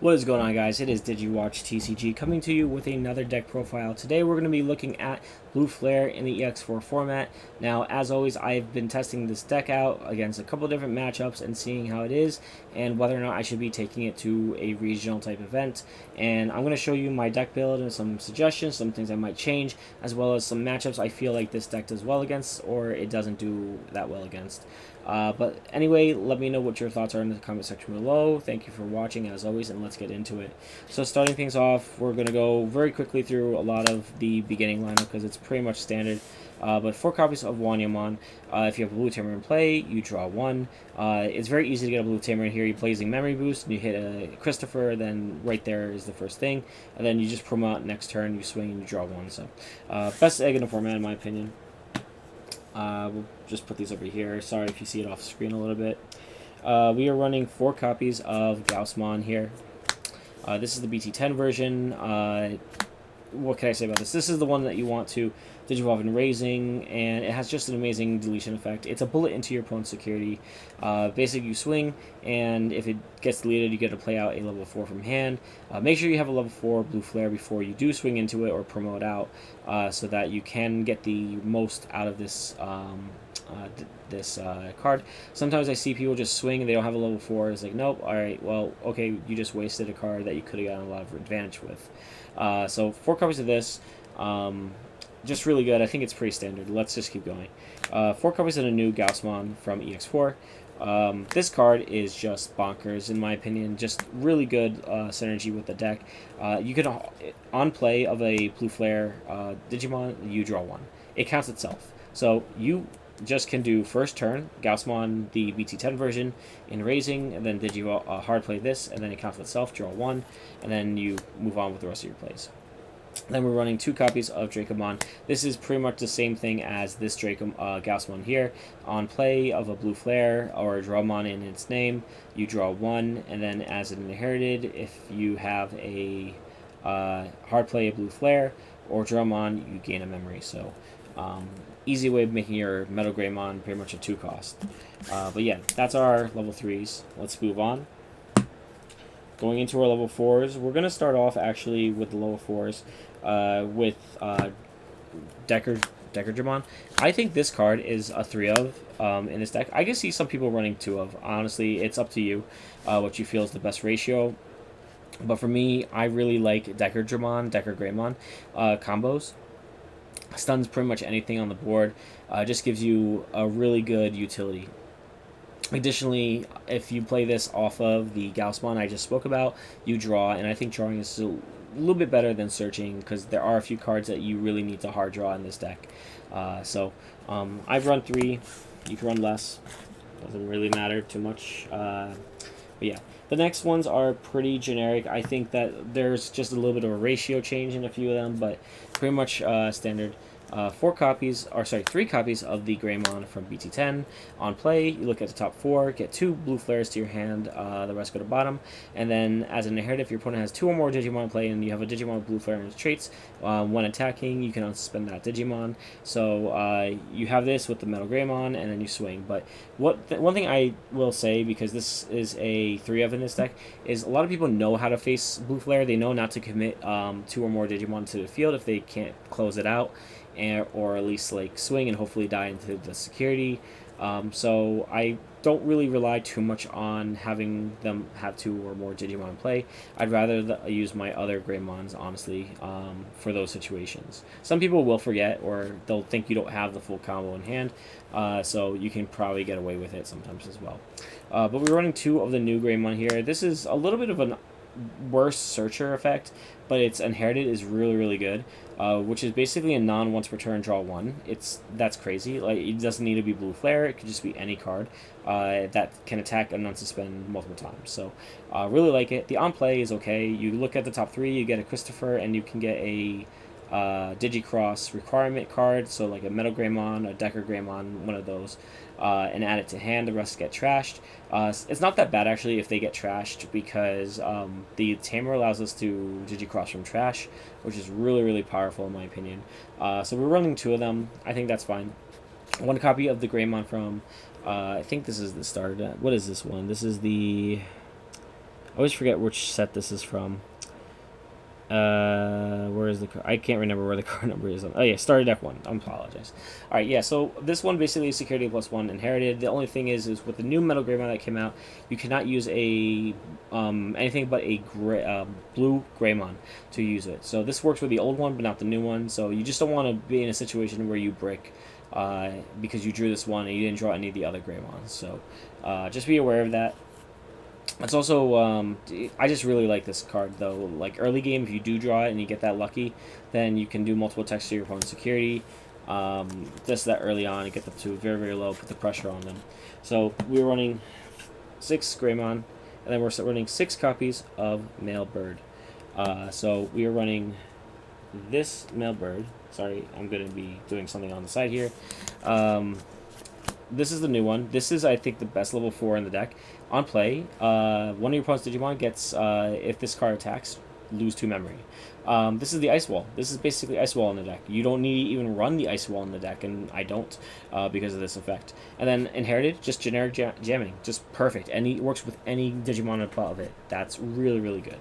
What is going on, guys? It is DigiWatch TCG coming to you with another deck profile. Today we're going to be looking at Blue Flare in the EX4 format. Now, as always, I've been testing this deck out against a couple different matchups and seeing how it is and whether or not I should be taking it to a regional type event. And I'm going to show you my deck build and some suggestions, some things I might change, as well as some matchups I feel like this deck does well against or it doesn't do that well against. But anyway, let me know what your thoughts are in the comment section below. Thank you for watching, as always, and let's get into it. So starting things off, we're going to go very quickly through a lot of the beginning lineup because it's pretty much standard. But 4 copies of Wanyamon. If you have a blue tamer in play, you draw 1. It's very easy to get a blue tamer in here. You play using Memory Boost, and you hit a Christopher, then right there is the first thing. And then you just promote next turn, you swing, and you draw 1. So best egg in the format, in my opinion. We'll just put these over here. Sorry if you see it off screen a little bit. We are running 4 copies of Gaussmon here. This is the BT10 version. What can I say about this? This is the one that you want to Digivolve in Raising, and it has just an amazing deletion effect. It's a bullet into your opponent's security. Basically, you swing, and if it gets deleted, you get to play out a level 4 from hand. Make sure you have a level 4 Blue Flare before you do swing into it or promote out, so that you can get the most out of this card. Sometimes I see people just swing and they don't have a level 4. It's like, nope, alright, well, okay, you just wasted a card that you could have gotten a lot of advantage with. So 4 copies of this. Just really good. I think it's pretty standard. Let's just keep going. 4 copies of the new Gaussmon from EX4. This card is just bonkers, in my opinion. Just really good synergy with the deck. You could, on play of a Blue Flare Digimon, you draw 1. It counts itself. So you just can do first turn, Gaussmon, the BT10 version, in Raising, and then hard play this, and then it counts itself, draw 1, and then you move on with the rest of your plays. Then we're running 2 copies of Dracomon. This is pretty much the same thing as this Gaussmon here. On play of a Blue Flare or a Drawmon in its name, you draw 1, and then as an inherited, if you have a hard play a Blue Flare or Drawmon, you gain a memory. So easy way of making your Metal Greymon pretty much a 2 cost. But yeah, that's our level 3s. Let's move on. Going into our level 4s, we're going to start off actually with the level 4s with Digimon. I think this card is a 3 of in this deck. I can see some people running 2 of. Honestly, it's up to you what you feel is the best ratio. But for me, I really like Decker Greymon combos. Stuns pretty much anything on the board. Just gives you a really good utility. Additionally, if you play this off of the Gaussmon I just spoke about, you draw, and I think drawing is a little bit better than searching because there are a few cards that you really need to hard draw in this deck. I've run 3. You can run less. Doesn't really matter too much. But yeah, the next ones are pretty generic. I think that there's just a little bit of a ratio change in a few of them, but pretty much standard. 3 copies of the Greymon from BT10. On play, you look at the top 4, get 2 Blue Flares to your hand, the rest go to bottom, and then as an inherited, if your opponent has 2 or more Digimon in play and you have a Digimon with Blue Flare in its traits, when attacking, you can unsuspend that Digimon. So you have this with the Metal Greymon, and then you swing. But one thing I will say, because this is a 3 of in this deck, is a lot of people know how to face Blue Flare. They know not to commit 2 or more Digimon to the field if they can't close it out. Or at least like swing and hopefully die into the security. So I don't really rely too much on having them have 2 or more Digimon in play. I'd rather use my other Greymons, honestly, for those situations. Some people will forget, or they'll think you don't have the full combo in hand, so you can probably get away with it sometimes as well. But we're running 2 of the new Greymon here. This is a little bit of an worse searcher effect, but its inherited is really good, which is basically a once per turn draw 1. That's crazy. Like, it doesn't need to be Blue Flare, it could just be any card that can attack and unsuspend multiple times. So really like it. The on play is okay. You look at the top 3, you get a Christopher, and you can get a Digicross requirement card, so like a Metal Greymon, a Decker Greymon, one of those, and add it to hand. The rest get trashed. It's not that bad actually if they get trashed, because the Tamer allows us to Digicross from trash, which is really powerful in my opinion. So we're running 2 of them. I think that's fine. 1 copy of the Greymon from I think this is the starter. What is this one? This is the I always forget which set this is from. Where is the card? I can't remember where the card number is. Oh yeah, starter deck 1. I apologize. All right, yeah. So this one basically is security +1 inherited. The only thing is with the new Metal Greymon that came out, you cannot use a anything but a blue Greymon to use it. So this works with the old one, but not the new one. So you just don't want to be in a situation where you brick. Because you drew this one and you didn't draw any of the other Greymons. So just be aware of that. It's also I just really like this card though. Like early game, if you do draw it and you get that lucky, then you can do multiple attacks to your opponent's security. Just that early on, and get them to very very low, put the pressure on them. So we're running 6 Greymon, and then we're running 6 copies of Male Bird. So we are running this Male Bird. Sorry, I'm going to be doing something on the side here. This is the new one. This is, I think, the best level 4 in the deck. On play, one of your opponent's Digimon gets, if this card attacks, lose 2 memory. This is the Ice Wall. This is basically Ice Wall in the deck. You don't need to even run the Ice Wall in the deck, and I don't because of this effect. And then Inherited, just generic jamming. Just perfect. And it works with any Digimon above it. That's really, really good.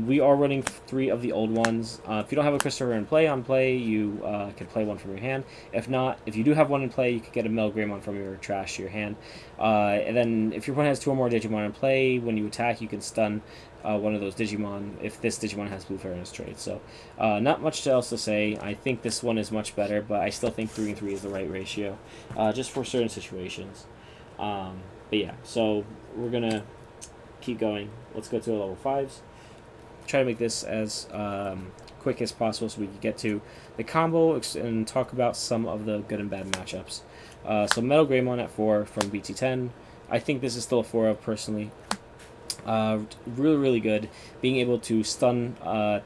We are running 3 of the old ones. If you don't have a Christopher in play, you can play one from your hand. If not, if you do have one in play, you can get a Mel Greymon from your trash to your hand. And then if your opponent has 2 or more Digimon in play, when you attack, you can stun one of those Digimon if this Digimon has blue flare in its trade. So not much else to say. I think this one is much better, but I still think 3 and 3 is the right ratio, just for certain situations. But yeah, so we're going to keep going. Let's go to level 5s. Try to make this as quick as possible so we can get to the combo and talk about some of the good and bad matchups. So Metal Greymon at 4 from BT10. I think this is still a 4 of personally. Really, really good. Being able to stun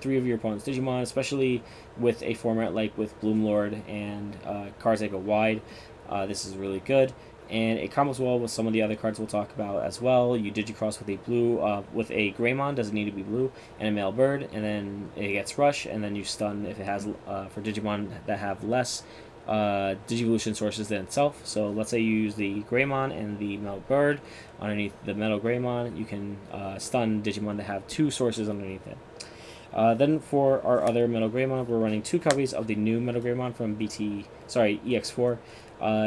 3 of your opponent's Digimon, especially with a format like with Bloomlord and cards that go wide. This is really good. And it combos well with some of the other cards we'll talk about as well. You Digicross with a blue, with a Greymon, doesn't need to be blue, and a Male Bird, and then it gets Rush, and then you stun if it has, for Digimon that have less Digivolution sources than itself. So let's say you use the Greymon and the Male Bird underneath the Metal Greymon, you can stun Digimon that have 2 sources underneath it. Then for our other Metal Greymon, we're running 2 copies of the new Metal Greymon from EX4.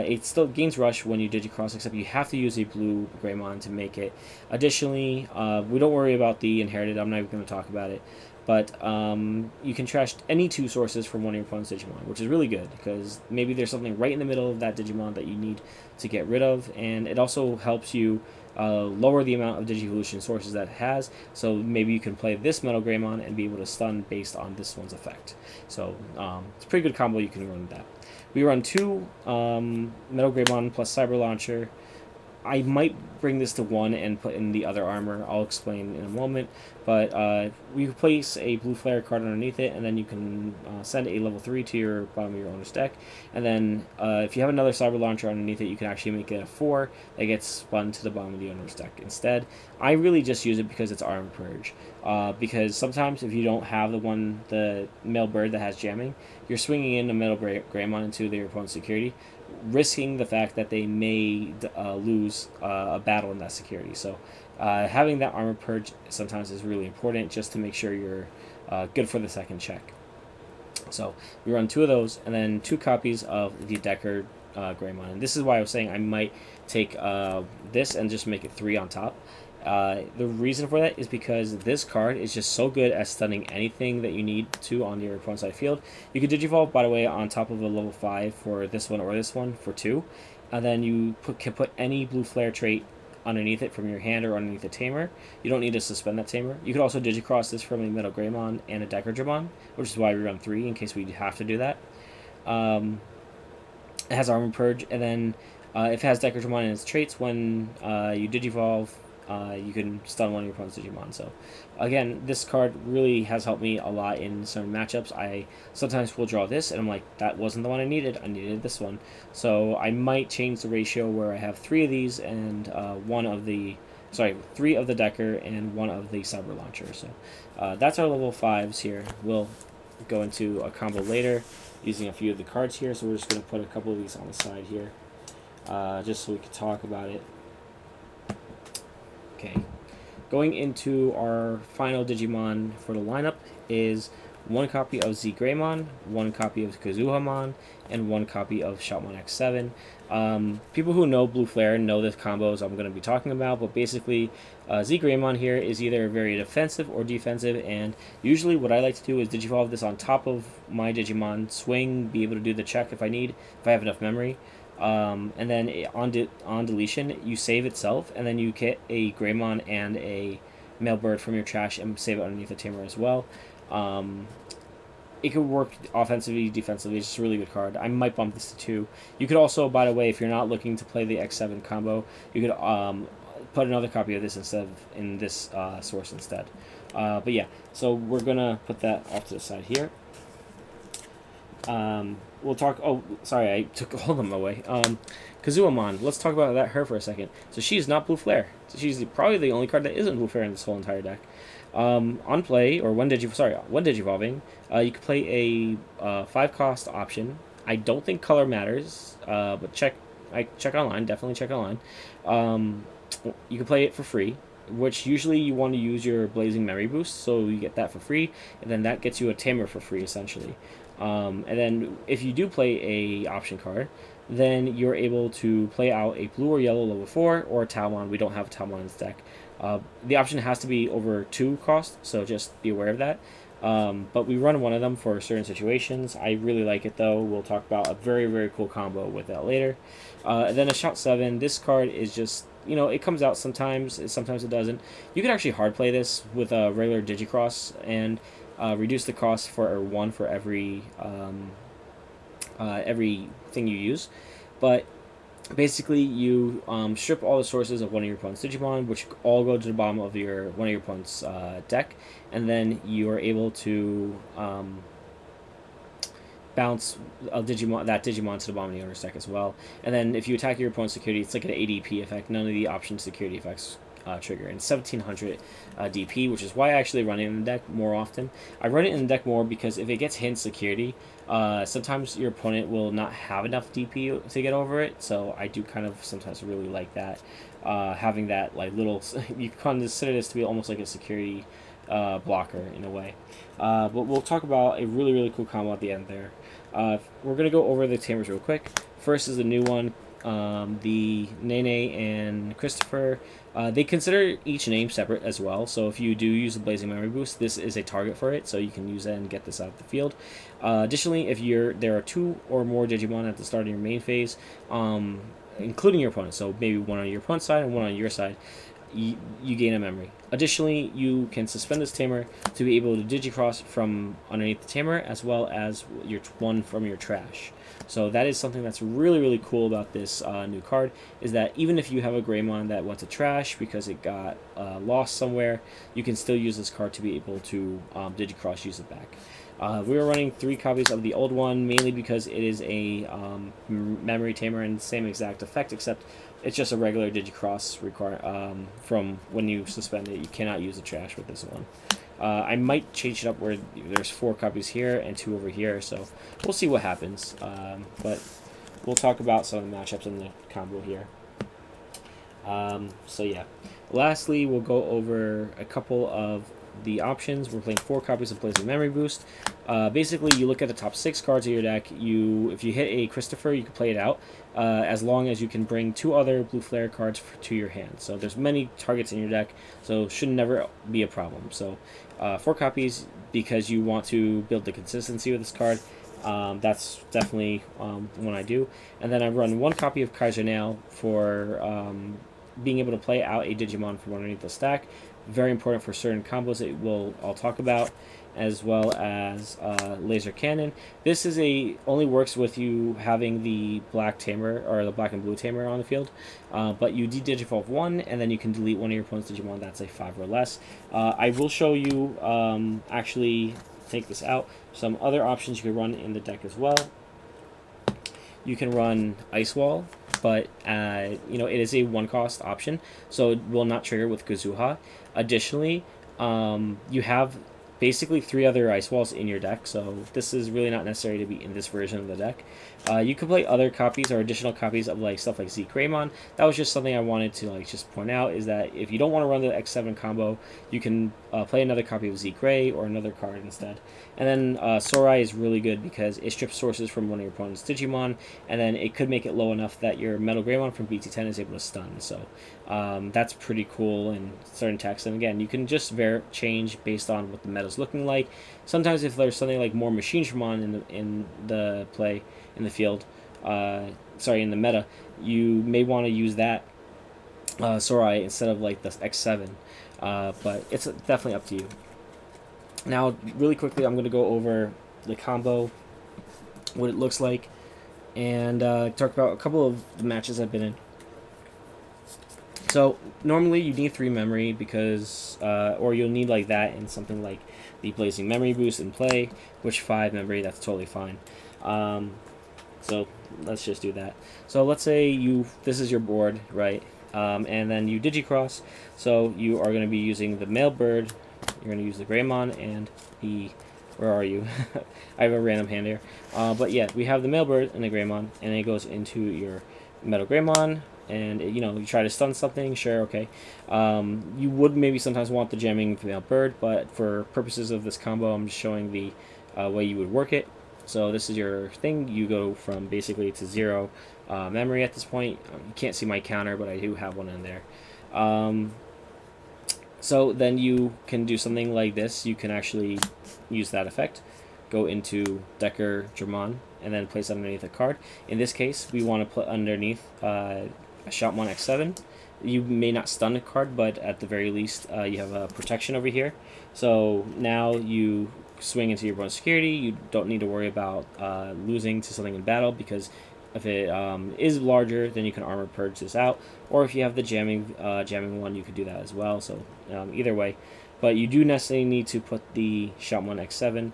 It still gains Rush when you Digicross, except you have to use a blue Greymon to make it. Additionally, we don't worry about the Inherited. I'm not even going to talk about it. But you can trash any 2 sources from one of your opponent's Digimon, which is really good, because maybe there's something right in the middle of that Digimon that you need to get rid of, and it also helps you lower the amount of Digivolution sources that it has, so maybe you can play this Metal Greymon and be able to stun based on this one's effect. So it's a pretty good combo you can run with that. We run 2 Metal Greymon plus Cyber Launcher. I might bring this to 1 and put in the other armor. I'll explain in a moment. But we place a blue flare card underneath it, and then you can send a level 3 to your bottom of your owner's deck. And then if you have another Cyber Launcher underneath it, you can actually make it a 4 that gets spun to the bottom of the owner's deck instead. I really just use it because it's Armor Purge. Because sometimes if you don't have the Male Bird that has jamming, you're swinging in a Metal Greymon into their opponent's security, risking the fact that they may lose a battle in that security. So having that Armor Purge sometimes is really important, just to make sure you're good for the second check. So we run 2 of those, and then 2 copies of the Decker Greymon. And this is why I was saying I might take this and just make it 3 on top. The reason for that is because this card is just so good at stunning anything that you need to on your opponent's side field. You can Digivolve, by the way, on top of a level 5 for this one or this one for 2. And then you can put any blue flare trait underneath it from your hand or underneath a Tamer. You don't need to suspend that Tamer. You could also Digicross this from a Metal Greymon and a Decker Dramon, which is why we run 3 in case we have to do that. It has Armor Purge, and then if it has Decker Dramon in its traits, when you Digivolve, you can stun one of your opponent's Digimon. So again, this card really has helped me a lot in certain matchups. I sometimes will draw this and I'm like, that wasn't the one I needed this one. So I might change the ratio where I have 3 of these and 3 of the Decker and 1 of the Cyber Launcher. So that's our level 5s here. We'll go into a combo later using a few of the cards here, so we're just going to put a couple of these on the side here just so we can talk about it. Okay, Going into our final Digimon for the lineup is one copy of Z Greymon, one copy of Kazuhamon, and one copy of Shoutmon X7. People who know Blue Flare know the combos I'm going to be talking about, but basically, Z Greymon here is either very defensive or defensive, and usually what I like to do is Digivolve this on top of my Digimon, swing, be able to do the check if I need, if I have enough memory. And then on deletion, you save itself, and then you get a Greymon and a male bird from your trash and save it underneath the tamer as well. It could work offensively, defensively. It's just a really good card. I might bump this to 2. You could also, by the way, if you're not looking to play the X7 combo, you could put another copy of this instead of in this source instead. But yeah, so we're gonna put that off to the side here. We'll talk. Oh, sorry, I took all of them away. Kazuhamon. Let's talk about her for a second. So she's not Blue Flare. So she's probably the only card that isn't Blue Flare in this whole entire deck. On play, or when Digivolving, you can play a 5-cost option. I don't think color matters, but check online. Definitely check online. You can play it for free, which usually you want to use your Blazing Memory Boost, so you get that for free, and then that gets you a tamer for free, essentially. And then if you do play a option card, then you're able to play out a blue or yellow level 4 or a Talmon. We don't have a Talmon in this deck. The option has to be over 2 cost, so just be aware of that. But we run one of them for certain situations. I really like it, though. We'll talk about a very, very cool combo with that later. And then a Shout 7. This card is just, it comes out sometimes it doesn't. You can actually hard play this with a regular Digicross and reduce the cost for 1 for every thing you use. But basically, you strip all the sources of one of your opponent's Digimon, which all go to the bottom of one of your opponent's deck, and then you are able to bounce that Digimon to the bottom of the owner's deck as well. And then if you attack your opponent's security, it's like an ADP effect. None of the option security effects trigger, and 1700 DP, which is why I actually run it in the deck more often. I run it in the deck more because if it gets hint security, sometimes your opponent will not have enough DP to get over it, so I do kind of sometimes really like that. Having that like little, you can consider this to be almost like a security blocker in a way. But we'll talk about a really, really cool combo at the end there. We're going to go over the tamers real quick. First is the new one, the Nene and Christopher. They consider each name separate as well, so if you do use the Blazing Memory Boost, this is a target for it, so you can use that and get this out of the field. Additionally, if there are 2 or more Digimon at the start of your main phase, including your opponent, so maybe one on your opponent's side and one on your side, you gain a memory. Additionally, you can suspend this tamer to be able to Digicross from underneath the tamer, as well as your one from your trash. So that is something that's really, really cool about this new card, is that even if you have a Greymon that went to trash because it got lost somewhere, you can still use this card to be able to Digicross, use it back. We were running 3 copies of the old one, mainly because it is a memory tamer and same exact effect, except it's just a regular Digicross from when you suspend it. You cannot use the trash with this one. I might change it up where there's 4 copies here and 2 over here, so we'll see what happens. But we'll talk about some of the matchups in the combo here. So yeah. Lastly, we'll go over a couple of the options. We're playing 4 copies of Blazing Memory Boost. Basically, you look at the top 6 cards of your deck. If you hit a Christopher, you can play it out, as long as you can bring 2 other Blue Flare cards to your hand. So there's many targets in your deck, so should never be a problem. So 4 copies because you want to build the consistency with this card. That's definitely one I do. And then I run 1 copy of Kaiser Nail for being able to play out a Digimon from underneath the stack. Very important for certain combos that I'll talk about, as well as Laser Cannon. This only works with you having the black tamer, or the black and blue tamer on the field, but you de-digivolve 1, and then you can delete one of your opponent's Digimon that's a 5 or less. I will show you, actually take this out, some other options you can run in the deck as well. You can run Ice Wall, but it is a 1-cost option, so it will not trigger with Kazuha. Additionally, you have basically 3 other ice walls in your deck, so this is really not necessary to be in this version of the deck. You could play other copies or additional copies of like stuff like Greymon. That was just something I wanted to like just point out, is that if you don't want to run the X7 combo, you can play another copy of Gray or another card instead. And then Sorai is really good because it strips sources from one of your opponent's Digimon, and then it could make it low enough that your Metal Greymon from BT10 is able to stun. So that's pretty cool in certain decks. And again, you can just change based on what the meta's looking like. Sometimes if there's something like more Machinedramon in the play in the field, in the meta, you may want to use that Sorai instead of like the X7. But it's definitely up to you. Now, really quickly, I'm going to go over the combo, what it looks like, and talk about a couple of the matches I've been in. So, normally you need 3 memory because, or you'll need like that in something like the Blazing Memory Boost in play, which 5 memory, that's totally fine. So, let's just do that. So, let's say this is your board, right? And then you Digicross, so you are going to be using the male bird. You're going to use the Greymon and the... Where are you? I have a random hand here. But yeah, we have the male bird and the Greymon, and it goes into your Metal Greymon, and you try to stun something, sure, okay. You would maybe sometimes want the jamming male bird, but for purposes of this combo, I'm just showing the way you would work it. So this is your thing. You go from basically to 0 memory at this point. You can't see my counter, but I do have one in there. So then you can do something like this. You can actually use that effect, go into Digimon, and then place underneath a card. In this case, we want to put underneath a Shoutmon X7. You may not stun a card, but at the very least, you have a protection over here. So now you swing into your bonus security. You don't need to worry about losing to something in battle, because if it is larger, then you can armor purge this out. Or if you have the jamming one, you could do that as well. So either way. But you do necessarily need to put the Shoutmon X7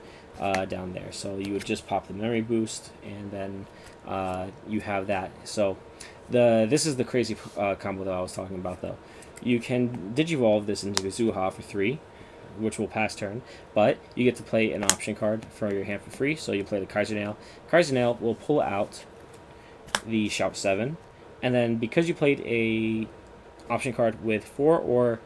down there. So you would just pop the memory boost, and then you have that. So this is the crazy combo that I was talking about, though. You can Digivolve this into Zuha for 3, which will pass turn, but you get to play an option card from your hand for free. So you play the Kaisernail. Kaisernail will pull out the Shout 7, and then because you played a option card with 4 or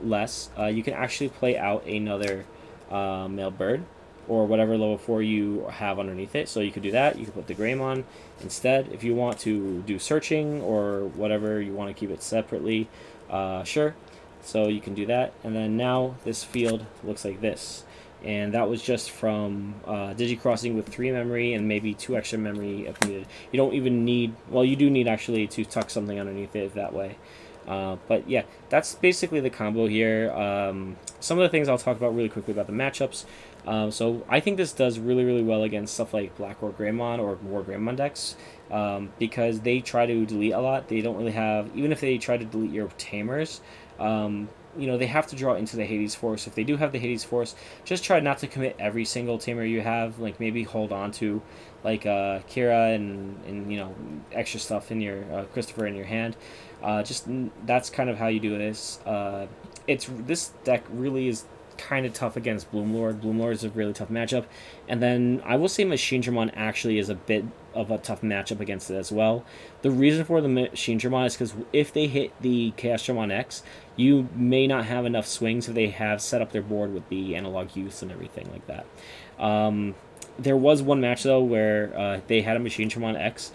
less, you can actually play out another male bird or whatever level 4 you have underneath it. So you could do that. You could put the Greymon instead. If you want to do searching or whatever, you want to keep it separately, sure. So you can do that. And then now this field looks like this. And that was just from Digicrossing with 3 memory and maybe 2 extra memory if needed. You don't even need... Well, you do need actually to tuck something underneath it that way. But yeah, that's basically the combo here. Some of the things I'll talk about really quickly about the matchups. So I think this does really, really well against stuff like Black or Greymon or War Greymon decks, because they try to delete a lot. They don't really have... Even if they try to delete your Tamers, they have to draw into the Hades Force. If they do have the Hades Force, just try not to commit every single Tamer you have. Like maybe hold on to like Kira and extra stuff in your Christopher in your hand. That's kind of how you do this. This deck really is kind of tough against Bloomlord. Bloomlord is a really tough matchup, and then I will say Machinedramon actually is a bit of a tough matchup against it as well. The reason for the Machinedramon is because if they hit the Chaosdramon X, you may not have enough swings if they have set up their board with the analog use and everything like that. There was one match though where they had a Machinedramon X,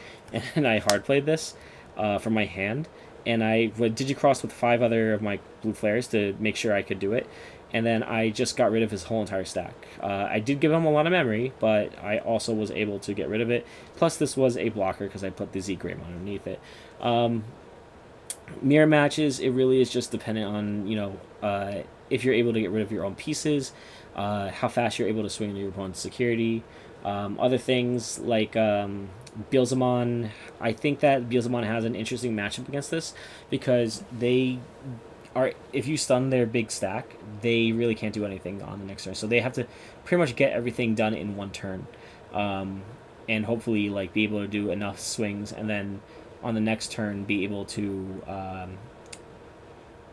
and I hard played this from my hand, and I would Digicross with 5 other of my blue flares to make sure I could do it. And then I just got rid of his whole entire stack. I did give him a lot of memory, but I also was able to get rid of it. Plus, this was a blocker because I put the Greymon underneath it. Mirror matches, it really is just dependent on, if you're able to get rid of your own pieces, how fast you're able to swing into your opponent's security. Other things like Beelzemon, I think that Beelzemon has an interesting matchup against this because if you stun their big stack, they really can't do anything on the next turn. So they have to pretty much get everything done in one turn, and hopefully be able to do enough swings, and then on the next turn be able to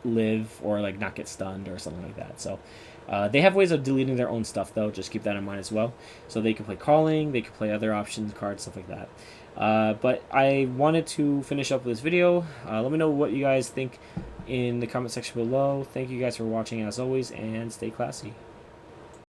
live or not get stunned or something like that. So They have ways of deleting their own stuff though. Just keep that in mind as well. So they can play calling, they can play other options, cards, stuff like that. But I wanted to finish up this video. Let me know what you guys think in the comment section below. Thank you guys for watching as always, and stay classy.